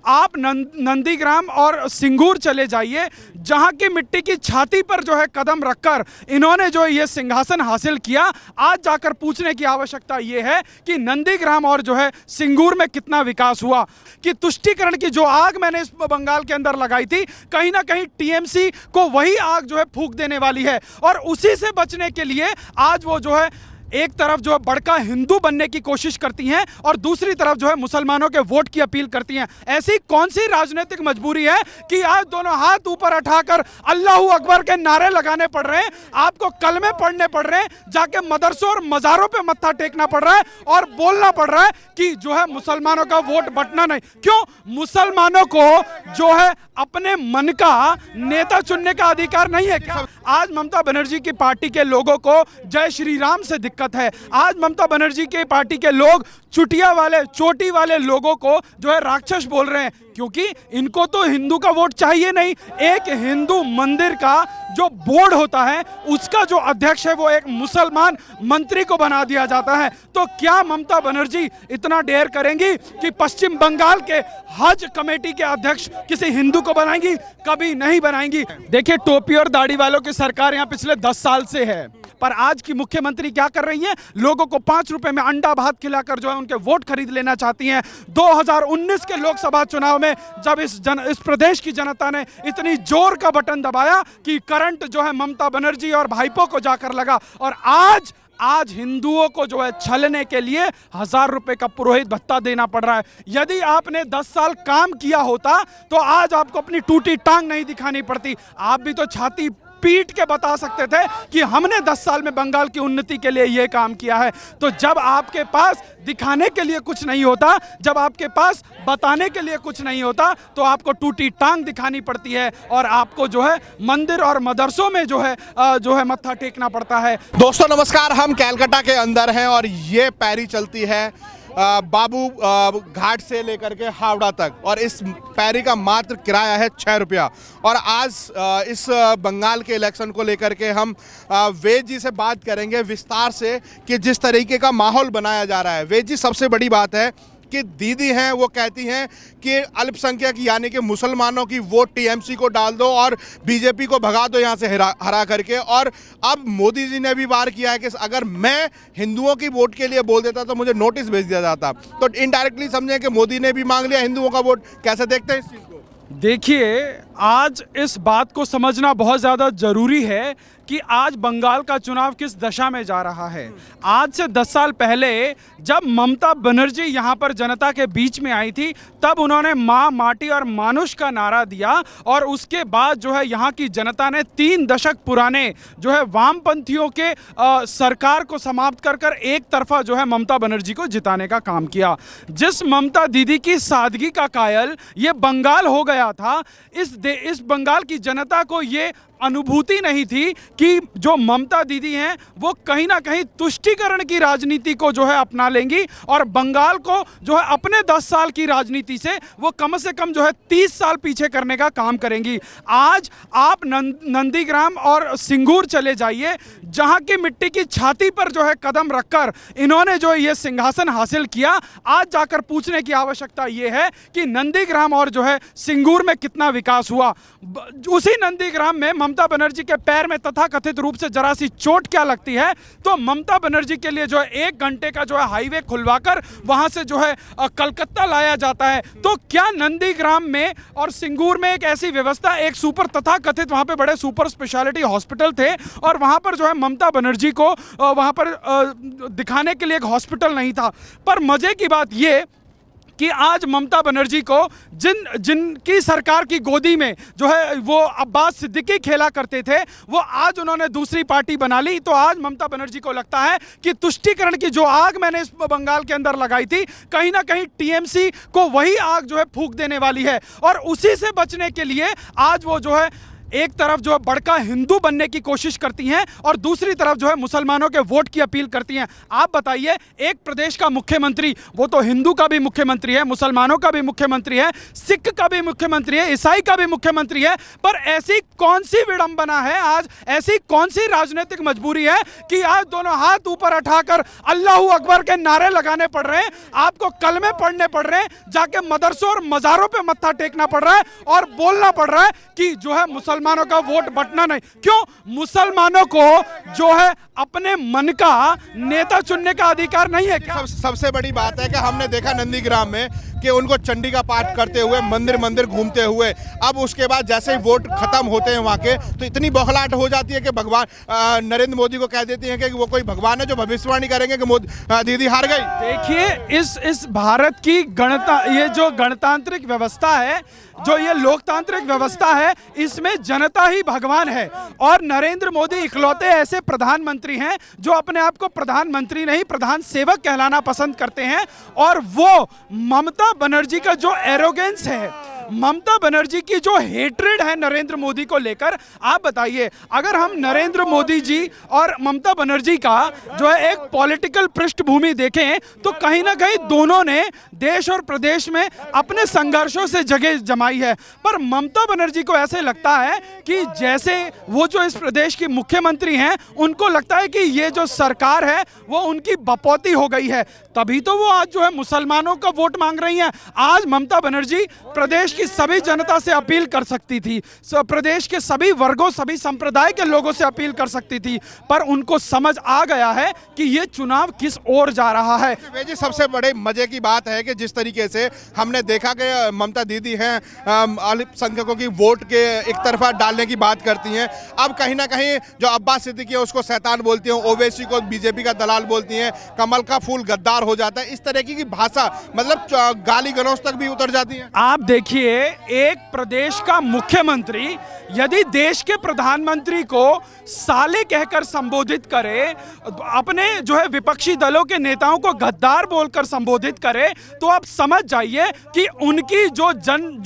आप नंदीग्राम और सिंगूर चले जाइए, जहां की मिट्टी की छाती पर जो है कदम रखकर इन्होंने जो ये सिंहासन हासिल किया। आज जाकर पूछने की आवश्यकता ये है कि नंदीग्राम और जो है सिंगूर में कितना विकास हुआ, कि तुष्टीकरण की जो आग मैंने इस बंगाल के अंदर लगाई थी, कहीं ना कहीं टीएमसी को वही आग जो है फूंक देने वाली है। और उसी से बचने के लिए आज वो जो है एक तरफ जो है बड़का हिंदू बनने की कोशिश करती हैं और दूसरी तरफ जो है मुसलमानों के वोट की अपील करती हैं। ऐसी कौन सी राजनीतिक मजबूरी है कि आज दोनों हाथ ऊपर उठाकर अल्लाहू अकबर के नारे लगाने पड़ रहे हैं, आपको कलमे पढ़ने पड़ रहे हैं, जाके मदरसों और मज़ारों पे मत्था टेकना पड़ रहा है और बोलना पड़ रहा है कि जो है मुसलमानों का वोट बंटना नहीं। क्यों? मुसलमानों को जो है अपने मन का नेता चुनने का अधिकार नहीं है क्या? आज ममता बनर्जी की पार्टी के लोगों को जय श्री राम से दिक्कत है। आज ममता बनर्जी के पार्टी के लोग चुटिया वाले, चोटी वाले लोगों को जो है राक्षस बोल रहे हैं, क्योंकि इनको तो हिंदू का वोट चाहिए नहीं। एक हिंदू मंदिर का जो बोर्ड होता है, उसका जो अध्यक्ष है वो एक मुसलमान मंत्री को बना दिया जाता है। तो क्या ममता बनर्जी इतना डेयर करेंगी कि पश्चिम बंगाल के हज कमेटी के अध्यक्ष किसी हिंदू को बनाएंगी? कभी नहीं बनाएंगी। देखिए, टोपी और दाढ़ी वालों की सरकार यहाँ पिछले 10 साल से है, पर आज की मुख्यमंत्री क्या कर रही है? लोगों को 5 रुपए में अंडा भात खिलाकर जो है उनके वोट खरीद लेना चाहती हैं। 2019 के लोकसभा चुनाव में जब इस प्रदेश की जनता ने इतनी जोर का बटन दबाया कि करंट जो है ममता बनर्जी और भाईपो को जाकर लगा, और आज हिंदुओं को जो है छलने के लिए 1000 रुपए का पुरोहित भत्ता देना पड़ रहा है। यदि आपने 10 साल काम किया होता तो आज आपको अपनी टूटी टांग नहीं दिखानी पड़ती। आप भी तो छाती पीट के बता सकते थे कि हमने 10 साल में बंगाल की उन्नति के लिए यह काम किया है। तो जब आपके पास दिखाने के लिए कुछ नहीं होता, जब आपके पास बताने के लिए कुछ नहीं होता, तो आपको टूटी टांग दिखानी पड़ती है और आपको जो है मंदिर और मदरसों में जो है मत्था टेकना पड़ता है। दोस्तों नमस्कार, हम कलकत्ता के अंदर हैं और ये पैरी चलती है बाबू घाट से लेकर के हावड़ा तक, और इस पैरी का मात्र किराया है 6 रुपया। और आज इस बंगाल के इलेक्शन को लेकर के हम वेद जी से बात करेंगे विस्तार से कि जिस तरीके का माहौल बनाया जा रहा है। वेद जी, सबसे बड़ी बात है कि दीदी हैं वो कहती हैं कि अल्पसंख्यक यानी कि मुसलमानों की वोट टीएमसी को डाल दो और बीजेपी को भगा दो यहाँ से हरा करके। और अब मोदी जी ने भी वार किया है कि अगर मैं हिंदुओं की वोट के लिए बोल देता तो मुझे नोटिस भेज दिया जाता। तो इनडायरेक्टली समझें कि मोदी ने भी मांग लिया हिंदुओं का वोट। कैसे देखते हैं इस चीज़ को? देखिए, आज इस बात को समझना बहुत ज़्यादा ज़रूरी है कि आज बंगाल का चुनाव किस दशा में जा रहा है। आज से 10 साल पहले जब ममता बनर्जी यहाँ पर जनता के बीच में आई थी, तब उन्होंने माँ, माटी और मानुष का नारा दिया, और उसके बाद जो है यहाँ की जनता ने 3 दशक पुराने जो है वामपंथियों के सरकार को समाप्त कर कर एक तरफा जो है ममता बनर्जी को जिताने का काम किया। जिस ममता दीदी की सादगी का कायल ये बंगाल हो गया था, इस बंगाल की जनता को ये अनुभूति नहीं थी कि जो ममता दीदी हैं वो कहीं ना कहीं तुष्टीकरण की राजनीति को जो है अपना लेंगी और बंगाल को जो है अपने 10 साल की राजनीति से वो कम से कम जो है 30 साल पीछे करने का काम करेंगी। आज आप नंदीग्राम और सिंगूर चले जाइए, जहां की मिट्टी की छाती पर जो है कदम रखकर इन्होंने जो ये सिंहासन हासिल किया। आज जाकर पूछने की आवश्यकता ये है कि नंदीग्राम और जो है सिंगूर में कितना विकास हुआ। उसी नंदीग्राम में ममता बनर्जी के पैर में तथाकथित रूप से जरा सी चोट क्या लगती है, तो ममता बनर्जी के लिए जो है 1 घंटे का जो है हाईवे खुलवाकर वहां से जो है कलकत्ता लाया जाता है। तो क्या नंदीग्राम में और सिंगूर में एक ऐसी व्यवस्था, एक सुपर तथाकथित वहां पे बड़े सुपर स्पेशलिटी हॉस्पिटल थे और वहां पर जो है ममता बनर्जी को वहां पर दिखाने के लिए एक हॉस्पिटल नहीं था? पर मजे की बात ये कि आज ममता बनर्जी को जिनकी सरकार की गोदी में जो है वो अब्बास सिद्दीकी खेला करते थे, वो आज उन्होंने दूसरी पार्टी बना ली। तो आज ममता बनर्जी को लगता है कि तुष्टीकरण की जो आग मैंने इस बंगाल के अंदर लगाई थी, कहीं ना कहीं टीएमसी को वही आग जो है फूंक देने वाली है। और उसी से बचने के लिए आज वो जो है एक तरफ जो है बड़का हिंदू बनने की कोशिश करती हैं और दूसरी तरफ जो है मुसलमानों के वोट की अपील करती हैं। आप बताइए, एक प्रदेश का मुख्यमंत्री, वो तो हिंदू का भी मुख्यमंत्री है, मुसलमानों का भी मुख्यमंत्री है, सिख का भी मुख्यमंत्री है, ईसाई का भी मुख्यमंत्री है, पर ऐसी कौन सी विडंबना है आज, ऐसी कौन सी राजनीतिक मजबूरी है कि आज दोनों हाथ ऊपर उठाकर अल्लाहू अकबर के नारे लगाने पड़ रहे हैं, आपको कलमे पढ़ने पड़ रहे हैं, जाके मदरसों और मजारों पे मत्था टेकना पड़ रहा है और बोलना पड़ रहा है कि जो है मुसलमानों का वोट बंटना नहीं। क्यों? मुसलमानों को जो है अपने मन का नेता चुनने का अधिकार नहीं है क्या? सबसे बड़ी बात है कि हमने देखा नंदीग्राम में कि उनको चंडी का पाठ करते हुए मंदिर मंदिर घूमते हुए, अब उसके बाद जैसे ही वोट खत्म होते हैं वहां के, तो इतनी बौखलाहट हो जाती है कि भगवान नरेंद्र मोदी को कह देती हैं कि वो कोई भगवान है जो भविष्यवाणी करेंगे कि दीदी हार गई। देखिए, इस भारत की ये जो गणतांत्रिक व्यवस्था है, जो ये लोकतांत्रिक व्यवस्था है, इसमें जनता ही भगवान है और नरेंद्र मोदी इकलौते ऐसे प्रधानमंत्री हैं जो अपने आप को प्रधानमंत्री नहीं प्रधान सेवक कहलाना पसंद करते हैं। और वो ममता बनर्जी का जो एरोगेंस है, ममता बनर्जी की जो हेट्रेड है नरेंद्र मोदी को लेकर, आप बताइए, अगर हम नरेंद्र मोदी जी और ममता बनर्जी का जो है एक पॉलिटिकल पृष्ठभूमि देखें तो कहीं ना कहीं दोनों ने देश और प्रदेश में अपने संघर्षों से जगह जमाई है। पर ममता बनर्जी को ऐसे लगता है कि जैसे वो जो इस प्रदेश की मुख्यमंत्री हैं, उनको लगता है कि ये जो सरकार है वो उनकी बपौती हो गई है, तभी तो वो आज जो है मुसलमानों का वोट मांग रही हैं। आज ममता बनर्जी प्रदेश की सभी जनता से अपील कर सकती थी, प्रदेश के सभी वर्गों, सभी संप्रदाय के लोगों से अपील कर सकती थी, पर उनको समझ आ गया है कि ये चुनाव किस ओर जा रहा है। जी, सबसे बड़े मजे की बात है कि जिस तरीके से हमने देखा कि ममता दीदी हैं अल्पसंख्यकों की वोट के एक तरफा डालने की बात करती हैं, अब कहीं ना कहीं जो अब्बास सिद्दीकी है उसको शैतान बोलती हैं, ओवैसी को बीजेपी का दलाल बोलती हैं, कमल का फूल गद्दार हो जाता है, इस तरह की भाषा मतलब गाली गलौज तक भी उतर जाती है। आप देखिए, एक प्रदेश का मुख्यमंत्री यदि देश के प्रधानमंत्री को साले कहकर संबोधित करे, अपने जो है विपक्षी दलों के नेताओं को गद्दार बोलकर संबोधित करे, तो आप समझ जाइए कि उनकी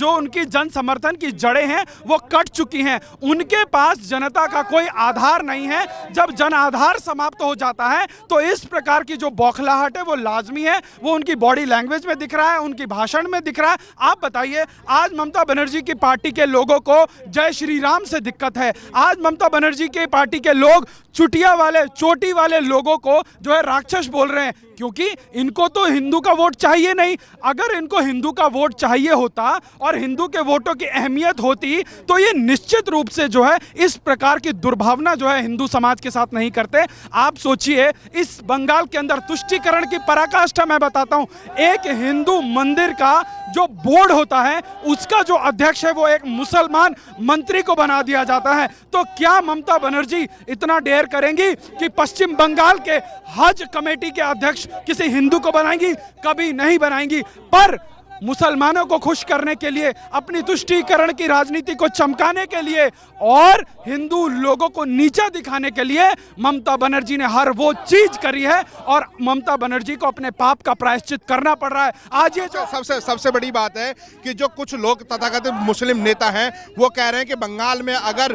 उनकी जन समर्थन की जड़ें हैं वो कट चुकी हैं। उनके पास जनता का कोई आधार नहीं है। जब जन आधार समाप्त हो जाता है तो इस प्रकार की जो बौखलाहट है वो लाजमी है। वो उनकी बॉडी लैंग्वेज में दिख रहा है, उनकी भाषण में दिख रहा है। आप बताइए, आज ममता बनर्जी की पार्टी के लोगों को जय श्री राम से दिक्कत है। आज ममता बनर्जी के पार्टी के लोग चुटिया वाले, चोटी वाले लोगों को जो है राक्षस बोल रहे हैं, क्योंकि इनको तो हिंदू का वोट चाहिए नहीं। अगर इनको हिंदू का वोट चाहिए होता और हिंदू के वोटों की अहमियत होती तो ये निश्चित रूप से जो है इस प्रकार की दुर्भावना जो है हिंदू समाज के साथ नहीं करते। आप सोचिए, इस बंगाल के अंदर तुष्टीकरण की पराकाष्ठा मैं बताता हूं। एक हिंदू मंदिर का जो बोर्ड होता है उसका जो अध्यक्ष है वो एक मुसलमान मंत्री को बना दिया जाता है। तो क्या ममता बनर्जी इतना डेयर करेंगी कि पश्चिम बंगाल के हज कमेटी के अध्यक्ष किसी हिंदू को बनाएंगी? कभी नहीं बनाएंगी। पर मुसलमानों को खुश करने के लिए, अपनी तुष्टीकरण की राजनीति को चमकाने के लिए और हिंदू लोगों को नीचा दिखाने के लिए ममता बनर्जी ने हर वो चीज करी है और ममता बनर्जी को अपने पाप का प्रायश्चित करना पड़ रहा है। आज ये जो सबसे बड़ी बात है कि जो कुछ लोग तथाकथित मुस्लिम नेता हैं वो कह रहे हैं कि बंगाल में अगर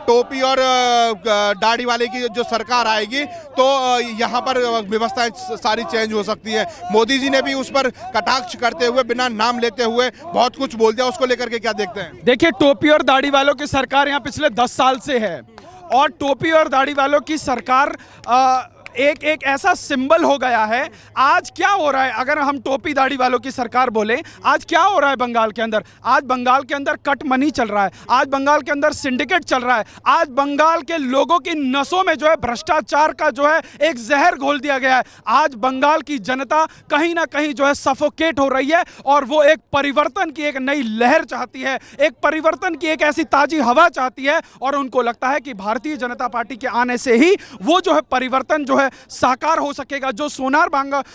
टोपी और दाढ़ी वाले की जो सरकार आएगी तो यहाँ पर व्यवस्थाएं सारी चेंज हो सकती है। मोदी जी ने भी उस पर कटाक्ष करते हुए, नाम लेते हुए बहुत कुछ बोल दिया। उसको लेकर के क्या देखते हैं? देखिए, टोपी और दाढ़ी वालों की सरकार यहाँ पिछले 10 साल से है और टोपी और दाढ़ी वालों की सरकार एक ऐसा सिंबल हो गया है। आज क्या हो रहा है, अगर हम टोपी दाढ़ी वालों की सरकार बोले, आज क्या हो रहा है बंगाल के अंदर? आज बंगाल के अंदर कट मनी चल रहा है, आज बंगाल के अंदर सिंडिकेट चल रहा है, आज बंगाल के लोगों की नसों में जो है भ्रष्टाचार का जो है एक जहर घोल दिया गया है। आज बंगाल की जनता कहीं ना कहीं जो है सफोकेट हो रही है और वो एक परिवर्तन की एक नई लहर चाहती है, एक परिवर्तन की एक ऐसी ताजी हवा चाहती है और उनको लगता है कि भारतीय जनता पार्टी के आने से ही वो जो है परिवर्तन जो है है साकार हो सकेगा, जो सोनार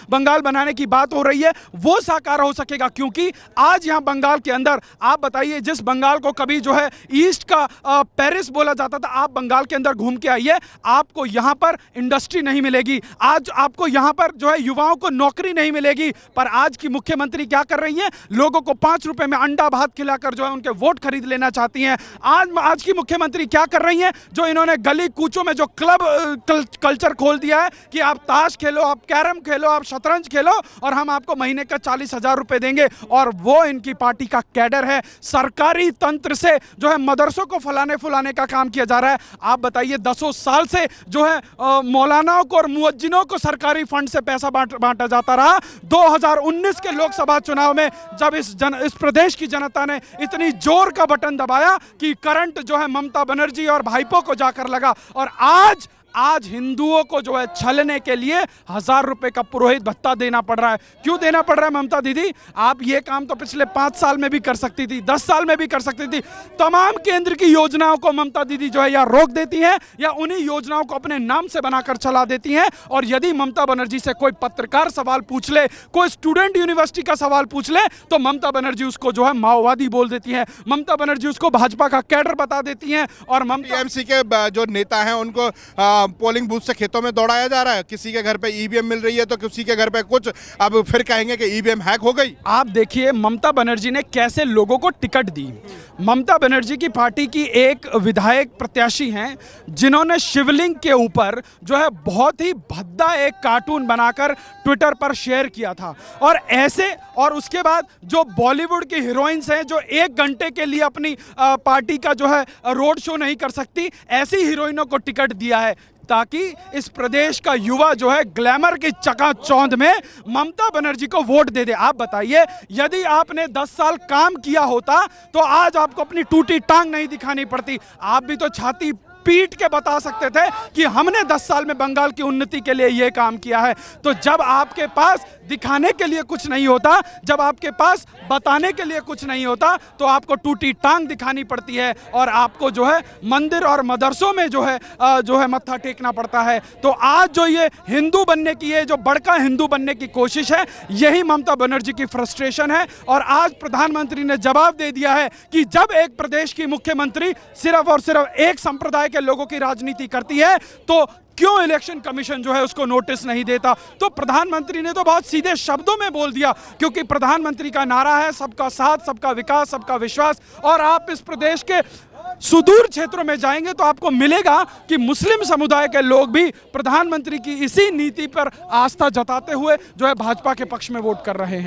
बंगाल बनाने की बात हो रही है वो साकार हो सकेगा। क्योंकि आज यहाँ बंगाल के अंदर आप बताइए, जिस बंगाल को कभी जो है ईस्ट का पेरिस बोला जाता था, आप बंगाल के अंदर घूम के आइए, आपको यहाँ पर इंडस्ट्री नहीं मिलेगी, आज आपको यहाँ पर जो है युवाओं को नौकरी नहीं मिलेगी। पर आज की मुख्यमंत्री क्या कर रही है, लोगों को 5 रुपए में अंडा भात खिलाकर जो है उनके वोट खरीद लेना चाहती हैं। आज की मुख्यमंत्री क्या कर रही हैं, जो इन्होंने गली कूचों में जो क्लब कल्चर खोल दिया है कि आप ताश खेलो, आप कैरम खेलो, आप शतरंज खेलो और हम आपको महीने का 40,000 रुपए देंगे। और वो इनकी पार्टी का कैडर है। सरकारी तंत्र से जो है मदरसों को फुलाने का काम किया जा रहा है। आप बताइए 10 साल से जो है मौलानाओं को और मुअज्जिनों को सरकारी फंड से पैसा बांटा जाता रहा। 2019 के लोकसभा चुनाव में जब इस प्रदेश की जनता ने इतनी जोर का बटन दबाया कि करंट जो है ममता बनर्जी और भाईपो को जाकर लगा, और आज हिंदुओं को जो है छलने के लिए 1000 रुपए का पुरोहित भत्ता देना पड़ रहा है। क्यों देना पड़ रहा है ममता दीदी? आप ये काम तो पिछले 5 साल में भी कर सकती थी, 10 साल में भी कर सकती थी। तमाम केंद्र की योजनाओं को ममता दीदी जो है या रोक देती हैं या उन्हीं योजनाओं को अपने नाम से बनाकर चला देती हैं। और यदि ममता बनर्जी से कोई पत्रकार सवाल पूछ ले, कोई स्टूडेंट यूनिवर्सिटी का सवाल पूछ ले, तो ममता बनर्जी उसको जो है माओवादी बोल देती है, ममता बनर्जी उसको भाजपा का कैडर बता देती हैं। और टीएमसी के जो नेता हैं उनको पोलिंग बूथ से खेतों में दौड़ाया जा रहा है। किसी के घर पे ईवीएम मिल रही है तो किसी के घर पे कुछ, अब फिर कहेंगे कि ईवीएम हैक हो गई। आप देखिए ममता बनर्जी ने कैसे लोगों को टिकट दी। ममता बनर्जी की पार्टी की एक विधायक प्रत्याशी हैं जिन्होंने शिवलिंग के ऊपर जो है बहुत ही भद्दा एक कार्टून बनाकर ट्विटर पर शेयर किया था। और उसके बाद जो बॉलीवुड की हीरोइंस हैं जो 1 घंटे के लिए अपनी पार्टी का जो है रोड शो नहीं कर सकती, ऐसी हीरोइनों को टिकट दिया है ताकि इस प्रदेश का युवा जो है ग्लैमर की चकाचौंध में ममता बनर्जी को वोट दे दे। आप बताइए, यदि आपने 10 साल काम किया होता तो आज आपको अपनी टूटी टांग नहीं दिखानी पड़ती। आप भी तो छाती पीट के बता सकते थे कि हमने 10 साल में बंगाल की उन्नति के लिए यह काम किया है। तो जब आपके पास दिखाने के लिए कुछ नहीं होता, जब आपके पास बताने के लिए कुछ नहीं होता, तो आपको टूटी टांग दिखानी पड़ती है और आपको जो है मंदिर और मदरसों में जो है मत्था टेकना पड़ता है। तो आज जो ये हिंदू बनने की, ये जो बड़का हिंदू बनने की कोशिश है, यही ममता बनर्जी की फ्रस्ट्रेशन है। और आज प्रधानमंत्री ने जवाब दे दिया है कि जब एक प्रदेश की मुख्यमंत्री सिर्फ और सिर्फ एक संप्रदाय के लोगों की राजनीति करती है तो क्यों इलेक्शन कमीशन जो है उसको नोटिस नहीं देता। तो प्रधानमंत्री ने तो बहुत सीधे शब्दों में बोल दिया, क्योंकि प्रधानमंत्री का नारा है सबका साथ, सबका विकास, सबका विश्वास। और आप इस प्रदेश के सुदूर क्षेत्रों में जाएंगे तो आपको मिलेगा कि मुस्लिम समुदाय के लोग भी प्रधानमंत्री की इसी नीति पर आस्था जताते हुए जो है भाजपा के पक्ष में वोट कर रहे हैं।